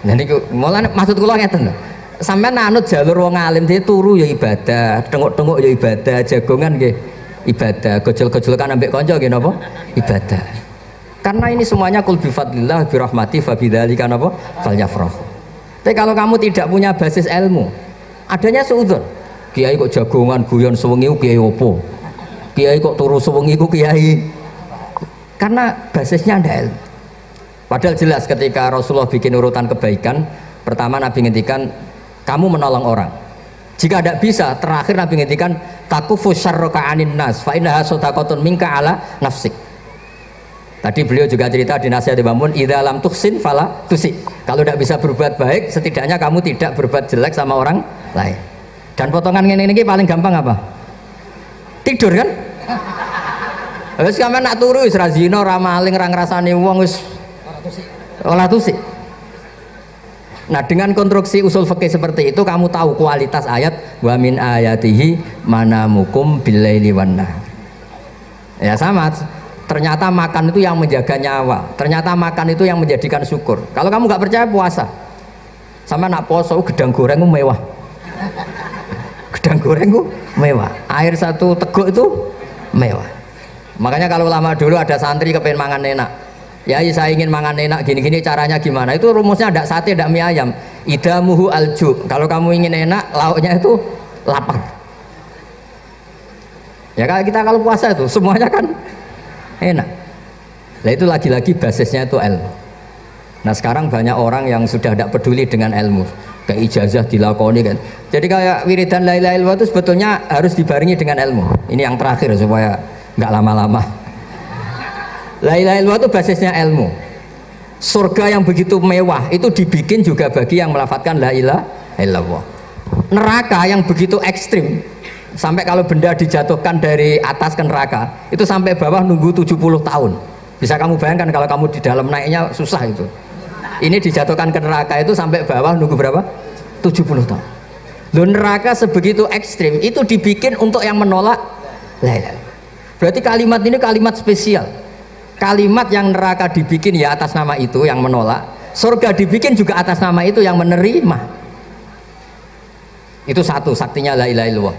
Speaker 1: Nah niku mulane maksud kula ngeten lho. Sampeyan anut jalur wong alim dia turu ya ibadah, tengok-tengok ya ibadah, jagongan nggih ibadah, gojol-gojolkan ambek konco nggih napa? Ibadah. Karena ini semuanya kul bi fadlillah bi rahmati fa bidzalika napa? Falyafrah. Tapi kalau kamu tidak punya basis ilmu, adanya suudzon. Kiai kok jagongan guyon sewengi kiai opo? Kiai kok turu sewengi ku kiai. Karena basisnya ada ilmu. Padahal jelas ketika Rasulullah bikin urutan kebaikan, pertama Nabi ngendikan kamu menolong orang. Jika tidak bisa, terakhir Nabi ngendikan takufu syarraka anin nas fa innaha sadaqatun minka ala nafsik. Tadi beliau juga cerita di nasihat Imam idza lam tuhsin fala tusi. Kalau tidak bisa berbuat baik, setidaknya kamu tidak berbuat jelek sama orang lain. Dan potongan ini paling gampang apa? Tidur kan? Wis sampeyan nak turu wis ra zina, ra maling, ra ngrasani wong wis ora tusi. Nah dengan konstruksi usul fikih seperti itu kamu tahu kualitas ayat wa min ayatihi manamukum billaili wan nahar. Ya sama, ternyata makan itu yang menjaga nyawa, ternyata makan itu yang menjadikan syukur. Kalau kamu nggak percaya puasa, sama nak poso gedang goreng itu mewah, gedang goreng itu mewah, air satu teguk itu mewah. Makanya kalau lama dulu ada santri kepengen mangan enak, ya saya ingin mangan enak gini-gini caranya gimana, itu rumusnya ada sate, ada mie ayam, idamuhu alju. Kalau kamu ingin enak lauknya itu lapar. Ya kalau kita kalau puasa itu semuanya kan enak. Nah itu lagi-lagi basisnya itu ilmu. Nah sekarang banyak orang yang sudah tidak peduli dengan ilmu, ke ijazah dilakoni kan. Jadi kayak wiridan la ilaha illallah itu sebetulnya harus dibarengi dengan ilmu. Ini yang terakhir supaya nggak lama-lama. La ilaha illallah itu basisnya ilmu. Surga yang begitu mewah itu dibikin juga bagi yang melafadzkan la ilaha illallah. Neraka yang begitu ekstrim sampai kalau benda dijatuhkan dari atas ke neraka itu sampai bawah nunggu 70 tahun. Bisa kamu bayangkan kalau kamu di dalam naiknya susah itu. Ini dijatuhkan ke neraka itu sampai bawah nunggu berapa? 70 tahun. Loh, neraka sebegitu ekstrim itu dibikin untuk yang menolak la ilaha illallah. Berarti kalimat ini kalimat spesial. Kalimat yang neraka dibikin ya atas nama itu yang menolak, surga dibikin juga atas nama itu yang menerima. Itu satu saktinya la ilaha illallah.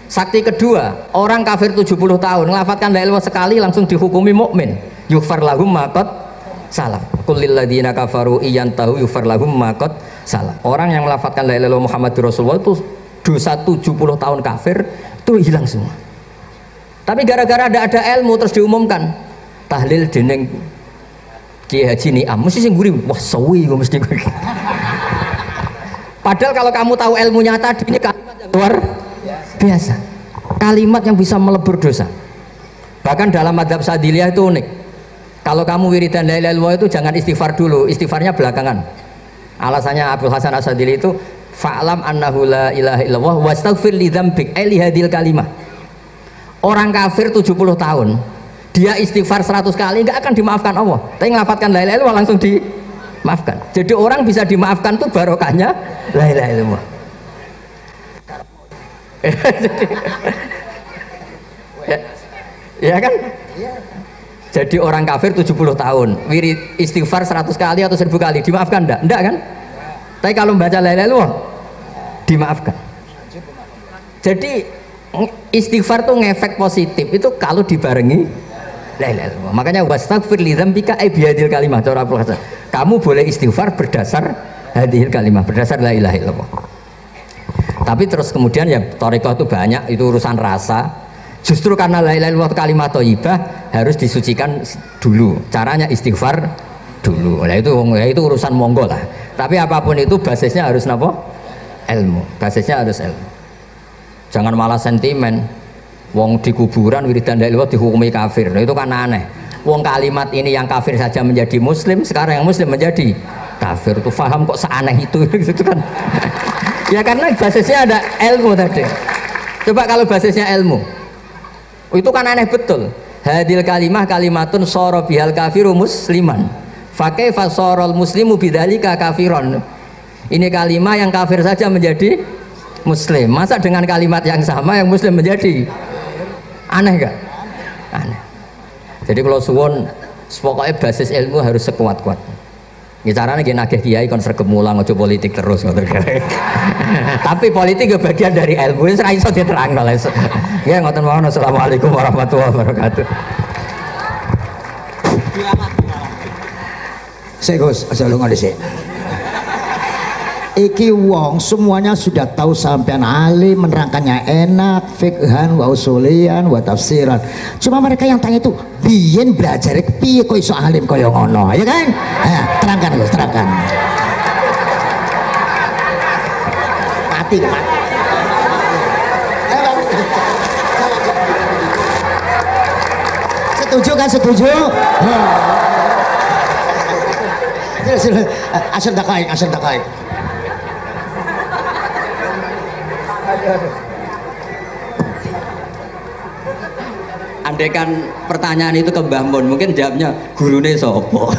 Speaker 1: Sakti kedua, orang kafir 70 tahun ngelafadzkan la ilaha illallah sekali langsung dihukumi mukmin. Yughfar lahum ma qad salaf. Qul lil ladzina kafaru iyantahu yughfar lahum ma qad salaf. Orang yang melafadzkan la ilaha illallah Muhammadur Rasulullah itu dosa 70 tahun kafir itu hilang semua. Tapi gara-gara ada ilmu terus diumumkan tahlil dening Kiai Haji Niam mesti sing guri wah sawi mesti. Padahal kalau kamu tahu ilmunya tadi ini kalimat yang luar biasa, kalimat yang bisa melebur dosa. Bahkan dalam madzhab Sadiliyah itu unik. Kalau kamu wiridan la ilaha illallah itu jangan istighfar dulu, istighfarnya belakangan. Alasannya Abdul Hasan As-Sadili itu fa'lam annahu la ilaha illallah wastaghfir li dzambik ai li hadil kalimah. Orang kafir 70 tahun dia istighfar 100 kali nggak akan dimaafkan Allah. Tapi ngelafadzkan la ilaha illallah langsung dimaafkan. Jadi orang bisa dimaafkan tuh barokahnya la ilaha illallah. Ya kan? Jadi orang kafir 70 tahun wirid istighfar 100 kali atau 1000 kali dimaafkan enggak? Enggak kan? Tapi kalau membaca la ilaha illallah dimaafkan. Jadi istighfar tuh ngefek positif itu kalau dibarengi la ilaha illallah. Makanya wastaghfir li dzambika ay bihadil kalimah. Kamu boleh istighfar berdasar hadil kalimah, berdasar la ilaha illallah. Tapi terus kemudian ya thariqah itu banyak, itu urusan rasa. Justru karena la ilaha illallah kalimat thayyibah harus disucikan dulu. Caranya istighfar dulu. Nah itu urusan monggo lah. Tapi apapun itu basisnya harus napa? Ilmu. Basisnya harus ilmu. Jangan malah sentimen. Wong di kuburan wiridan la ilaha illallah dihukumi kafir. Nah, itu kan aneh. Wong kalimat ini yang kafir saja menjadi muslim, sekarang yang muslim menjadi kafir. Tuh paham kok seaneh itu gitu kan. Ya karena basisnya ada ilmu tadi. Coba kalau basisnya ilmu itu kan aneh betul. Hadil kalimah kalimatun soro bihal kafiru musliman fakaifa sorol muslimu bidzalika kafiron. Ini kalimat yang kafir saja menjadi muslim, masa dengan kalimat yang sama yang muslim menjadi aneh gak? Aneh. Jadi kalau suwon pokoknya basis ilmu harus sekuat-kuat. Caranya gini nagih kiai kon sregep mulang aja politik terus ngoten. Tapi politik ya bagian dari ilmu, wis ra iso diterangno. Ya ngoten mawon. Assalamualaikum warahmatullahi wabarakatuh.
Speaker 2: Sik Gus, aja lunga dhisik. Iki wong semuanya sudah tahu sampean alim, menerangkannya enak, fikhan wa usulian wa tafsiran. Cuma mereka yang tanya itu biyen belajar piye kok iso alim kaya ngono, ya kan? Nah, terangkan Gus, terangkan. Mati. Setuju kan, setuju? Asal dakaik.
Speaker 1: Andaikan pertanyaan itu ke Mbah Mun, mungkin jawabnya gurune sopo.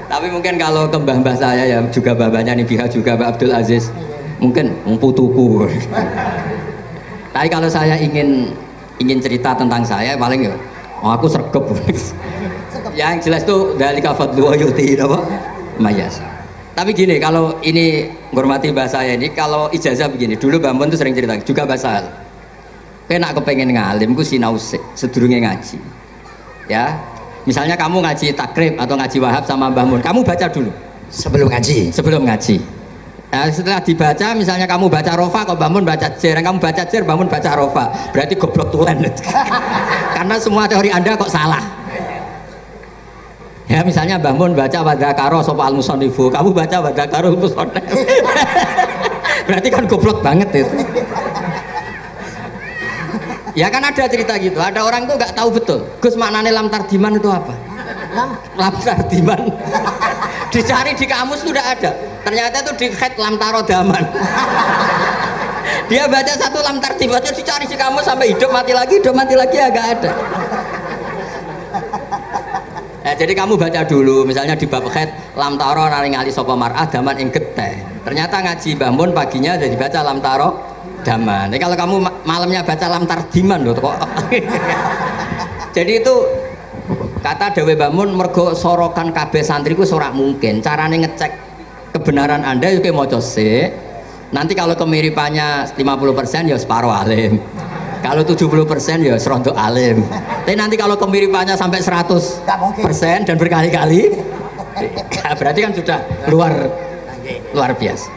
Speaker 1: Tapi mungkin kalau ke mbah-mbah saya ya juga babanya nih pihak juga Mbak Abdul Aziz, mungkin putuku. Tapi kalau saya ingin cerita tentang saya paling ya, aku sregep. Yang jelas tuh dari kafadlu ayuti apa? Mayas. Tapi gini, kalau ini menghormati bahasa saya ini, kalau ijazah begini, dulu Mbak Mun tuh sering cerita, juga bahasa penak kepengen ngalim, ku sinau sedurunge ngaji. Ya, misalnya kamu ngaji takrib atau ngaji wahab sama Mbah Mun, kamu baca dulu
Speaker 2: sebelum ngaji.
Speaker 1: Nah, setelah dibaca, misalnya kamu baca rofa, kok Mbah Mun baca jer, kamu baca jer, Mbah Mun baca rofa, berarti goblok tulen. Karena semua teori Anda kok salah. Ya misalnya Mbah Mun baca wadakaro sapa al-musannifu, kamu baca wadakaro musannif. Berarti kan goblok banget itu. Ya kan ada cerita gitu, ada orang tuh nggak tahu betul Gus maknanya lam tardiman itu apa. Lam tardiman dicari di kamus sudah ada, ternyata itu di khet lam tarodaman. Dia baca satu lam tardimannya dicari di kamus sampai hidup mati lagi agak ada. Nah, jadi kamu baca dulu, misalnya di bab khet lam taro naring ali sapa mar'ah daman ing geteh. Ternyata ngaji Mbah Mun paginya jadi baca lam taro daman. Jadi kalau kamu malamnya baca lam tardiman loh kok. Jadi itu kata Dewi Mbah Mun mergo sorokan kabeh santriku ora mungkin. Carane ngecek kebenaran Anda yo maca sik. Nanti kalau kemiripannya 50% ya separuh alim. Kalau 70% ya serontok alim. Tapi nanti kalau kemiripannya sampai 100% dan berkali-kali, berarti kan sudah luar biasa.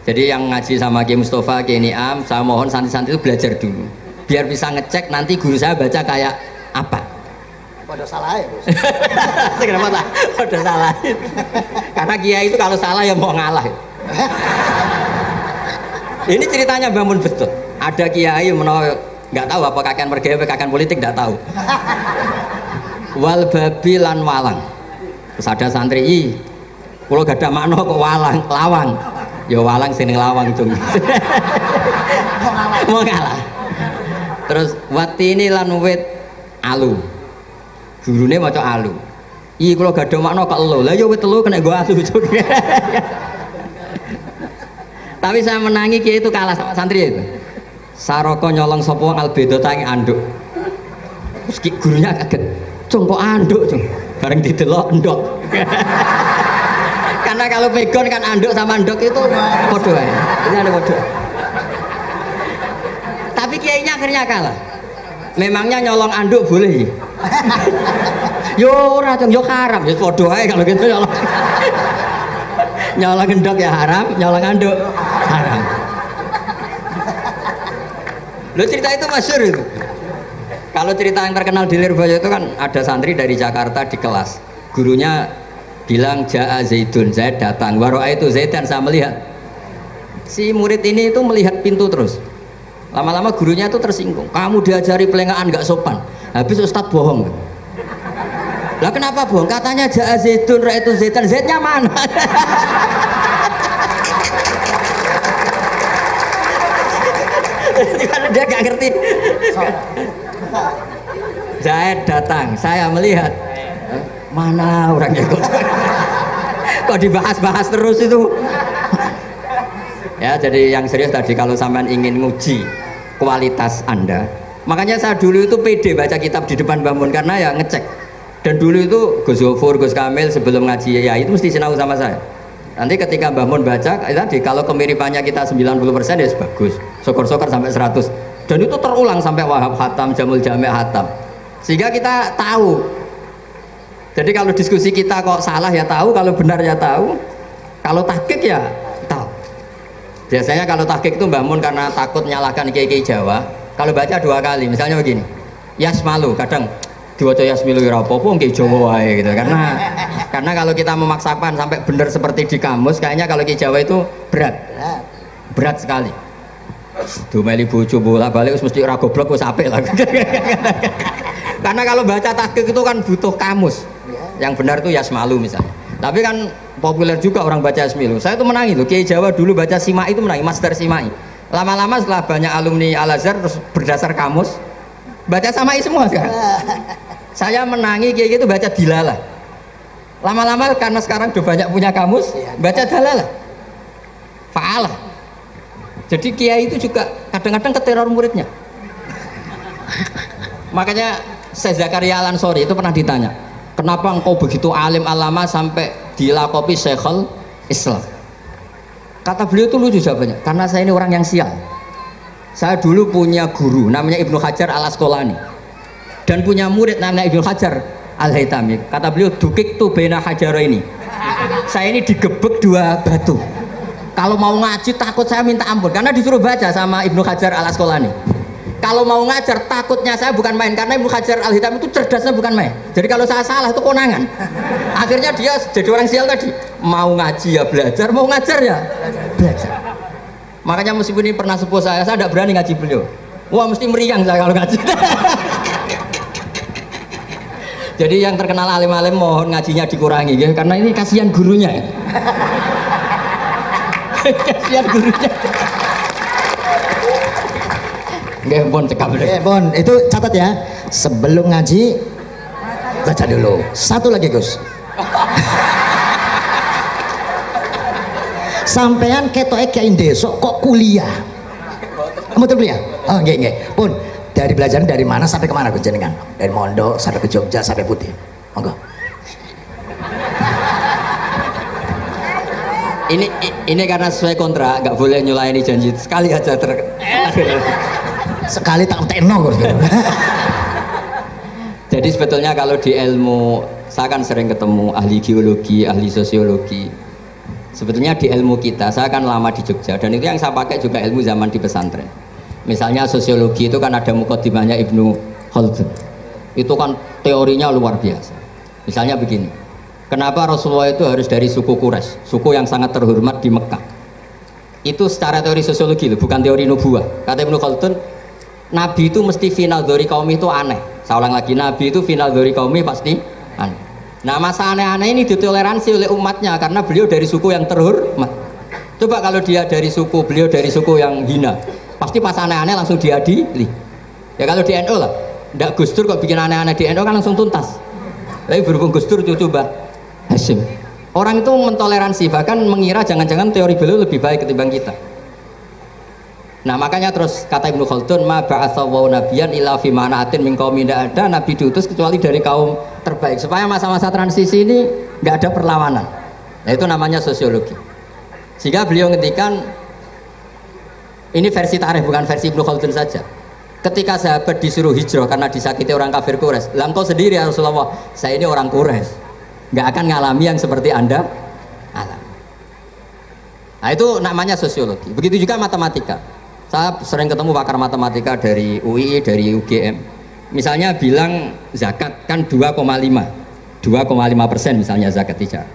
Speaker 1: Jadi yang ngaji sama Ki Mustafa, Ki Niam, saya mohon santri-santri itu belajar dulu, biar bisa ngecek nanti guru saya baca kayak apa.
Speaker 2: Pada salah ya.
Speaker 1: Kenapa lah? Pada salah. Karena kiai itu kalau salah ya mau ngalah. Ini ceritanya Mbah Mun betul. Ada kiai menawa nggak tahu apa kakek mergawe kakek politik nggak tahu. Wal babi lan walang. Terus ada santri kalau gak ada makna kok walang lawang. Ya walang sini lawang cung. Mau ngalah. Terus watini lan wit alu. Gurune maca alu. Kalau gak ada makna kok elo. Lah ya wit telu kena gua alu cung. Tapi saya menangi kiai itu kalah sama santri itu. Saroko nyolong sapa wong albedo tangi anduk. Terus gurunya kaget. Cung kok anduk, cung. Bareng didelok endok. Karena kalau pegon kan anduk sama endok itu padha ae. Ini ada padha. Tapi kiainya akhirnya kalah. Memangnya nyolong anduk boleh? Yo ora, cung, yo haram. Ya padha ae kalau gitu nyolong. Nyolong endok ya haram, nyolong anduk haram. Lo cerita itu masyhur itu. Kalau cerita yang terkenal di Lirboyo itu kan ada santri dari Jakarta di kelas. Gurunya bilang Ja'a Zaidun, Zaid datang. Waro'a itu Zaidan, saya melihat. Si murid ini itu melihat pintu terus. Lama-lama gurunya itu tersinggung. Kamu diajari pelengahan nggak sopan. Habis Ustadz bohong. Lah kenapa bohong? Katanya Ja'a Zaidun, Ra itu Zaidan. Zaidnya mana? Karena dia gak ngerti. Zaid datang, saya melihat. Mana orangnya kok dibahas-bahas terus itu. Ya, jadi yang serius tadi kalau sampean ingin nguji kualitas Anda, makanya saya dulu itu pede baca kitab di depan Mbah Mun karena ya ngecek. Dan dulu itu Gus Zofur, Gus Kamil sebelum ngaji ya itu mesti sinau sama saya. Nanti ketika Mbah Mun baca tadi kalau kemiripannya kita 90% ya bagus, syukur-syukur sampai 100, dan itu terulang sampai Wahab Hatam, Jamul Jami' Hatam, sehingga kita tahu. Jadi kalau diskusi kita kok salah ya tahu, kalau benar ya tahu, kalau tahqiq ya tahu. Biasanya kalau tahqiq itu Mbah Mun karena takut nyalahkan kiai-kiai Jawa, kalau baca 2 kali, misalnya begini, Yasmalu, kadang diwaca Yasmilu ya apa-apa kiai Jawa wae gitu, karena kalau kita memaksakan sampai benar seperti di kamus, kayaknya kalau kiai Jawa itu berat sekali. Dumeli bojo bolak-balik mesti ora goblok wis apik lah. Karena kalau baca tahqiq itu kan butuh kamus. Yang benar itu Yasmalu misalnya. Tapi kan populer juga orang baca Yasmilu. Saya itu menangi tuh, kiai Jawa dulu baca Simai itu menangi, Master Simai. Lama-lama setelah banyak alumni Al-Azhar terus berdasar kamus baca Samai semua sekarang. Saya menangi kiai itu baca Dilalah. Lama-lama karena sekarang udah banyak punya kamus, baca Dalalah, Fa'alah. Jadi kiai itu juga kadang-kadang keteror muridnya. Makanya Syekh Zakaria Al-Ansori itu pernah ditanya, kenapa engkau begitu alim alama sampai dilakopi Syekhul Islam? Kata beliau itu lucu jawabannya, karena saya ini orang yang sial. Saya dulu punya guru namanya Ibnu Hajar Al-Asqalani dan punya murid namanya Ibnu Hajar Al-Haytami. Kata beliau, dukik tu bena hajaro ini. Saya ini digebek 2 batu. Kalau mau ngaji takut saya minta ampun karena disuruh baca sama Ibnu Hajar Al-Asqalani. Kalau mau ngajar takutnya saya bukan main, karena Ibnu Hajar Al-Hitami itu cerdasnya bukan main. Jadi kalau saya salah itu konangan. Akhirnya dia jadi orang sial tadi. Mau ngaji ya belajar, mau ngajar ya belajar. Makanya meskipun ini pernah sepuh saya tidak berani ngaji beliau. Wah mesti meriang saya kalau ngaji. Jadi yang terkenal alim-alim mohon ngajinya dikurangi ya, karena ini kasihan gurunya. Kasihan gurunya. Nggih, Bon cekap.
Speaker 2: Bon, itu catat ya. Sebelum ngaji baca dulu. Satu lagi, Gus. Sampean ketoke kiai ndesok kok kuliah. Betul kuliah? Oh, nggih. Pun dari belajar dari mana sampai kemana Gus jenengan? Dari Mondok sampai ke Jogja sampai Putih. Monggo.
Speaker 1: Ini karena sesuai kontrak, nggak boleh nyulaini janji sekali aja
Speaker 2: Sekali tak tekno Gus.
Speaker 1: Jadi sebetulnya kalau di ilmu, saya kan sering ketemu ahli geologi, ahli sosiologi. Sebetulnya di ilmu kita, saya kan lama di Jogja, dan itu yang saya pakai juga ilmu zaman di pesantren. Misalnya sosiologi itu kan ada mukadimahnya Ibnu Khaldun. Itu kan teorinya luar biasa. Misalnya begini, kenapa Rasulullah itu harus dari suku Quraisy, suku yang sangat terhormat di Mekah? Itu secara teori sosiologi loh, bukan teori nubuah. Kata Ibnu Khaldun, Nabi itu mesti final dari kaum itu aneh. Saya ulang lagi, Nabi itu final dari kaum pasti aneh. Nah masa aneh-aneh ini ditoleransi oleh umatnya karena beliau dari suku yang terhormat. Coba kalau dia dari suku, beliau dari suku yang hina, pasti pas aneh-aneh langsung diadili. Ya kalau di NU lah, ndak Gus Dur kok bikin aneh-aneh di NU kan langsung tuntas. Tapi berhubung Gus Dur itu Mbah Hasyim, orang itu mentoleransi, bahkan mengira jangan-jangan teori beliau lebih baik ketimbang kita. Nah makanya terus kata Ibnu Khaldun, ma ba'atsallahu nabiyyan illa fi mana'atin min qaumin, tidak ada nabi diutus kecuali dari kaum terbaik, supaya masa-masa transisi ini nggak ada perlawanan. Nah itu namanya sosiologi. Sehingga beliau ngendikan, ini versi tarikh bukan versi Ibnu Khaldun saja. Ketika sahabat disuruh hijrah karena disakiti orang kafir Quraisy, lah engkau sendiri ya Rasulullah, saya ini orang Quraisy, nggak akan ngalami yang seperti Anda alami. Nah itu namanya sosiologi. Begitu juga matematika. Saya sering ketemu pakar matematika dari UI, dari UGM. Misalnya bilang zakat kan 2,5% misalnya zakat tijar.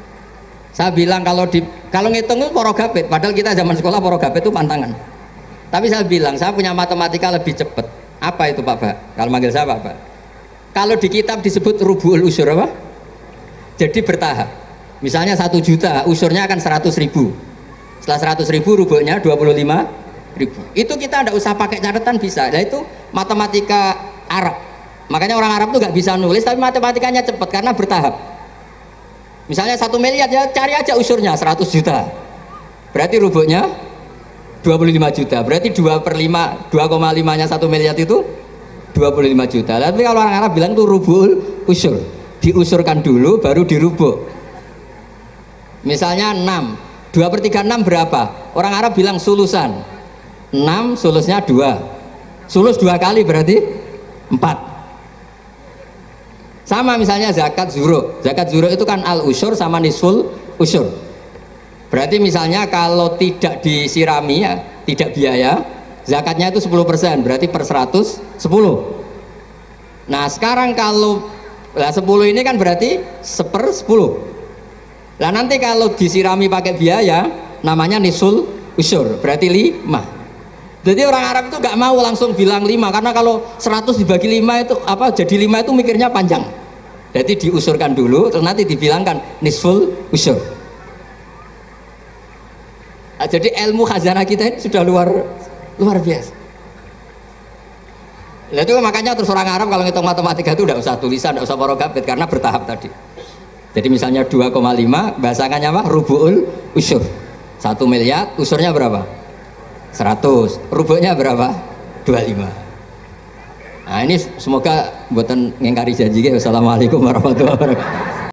Speaker 1: Saya bilang kalau ngitung itu porogabit, padahal kita zaman sekolah porogabit itu pantangan. Tapi saya bilang saya punya matematika lebih cepat. Apa itu Pak Ba? Kalau manggil saya Pak Ba. Kalau di kitab disebut rubu'ul usur apa? Jadi bertahap. Misalnya 1 juta, usurnya akan 100.000. Setelah 100.000 rubuhnya 25.000. Itu kita tidak usah pakai catatan bisa. Nah itu matematika Arab. Makanya orang Arab tuh nggak bisa nulis, tapi matematikanya cepat karena bertahap. Misalnya 1 miliar ya cari aja usurnya 100 juta. Berarti rubuhnya 25 juta. Berarti 2/5, 2,5-nya 1 miliar itu 25 juta. Tapi kalau orang Arab bilang itu rubul usur. Diusurkan dulu baru dirubuk. Misalnya 6. 2/3 6 berapa? Orang Arab bilang sulusan. 6 sulusnya 2, sulus 2 kali berarti 4. Sama misalnya zakat zuro itu kan al usur sama nisful usur. Berarti misalnya kalau tidak disirami ya, tidak biaya, zakatnya itu 10%, berarti per 100 10. Nah sekarang kalau 10 ini kan berarti 1/10. Nah nanti kalau disirami pakai biaya namanya nisful usur, berarti 5. Jadi orang Arab itu nggak mau langsung bilang 5, karena kalau 100 dibagi 5 itu apa jadi 5 itu mikirnya panjang. Jadi diusurkan dulu terus nanti dibilangkan nisful usur. Nah, jadi ilmu khazanah kita ini sudah luar biasa. Nah, itu makanya terus orang Arab kalau ngitung matematika itu tidak usah tulisan, tidak usah porogabit karena bertahap tadi. Jadi misalnya 2,5 bahasannya apa? Rubu'ul usur. 1 miliar usurnya berapa? 100, rubuhnya berapa? 25. Nah ini semoga buatan ngengkari janji. Wassalamualaikum warahmatullahi wabarakatuh.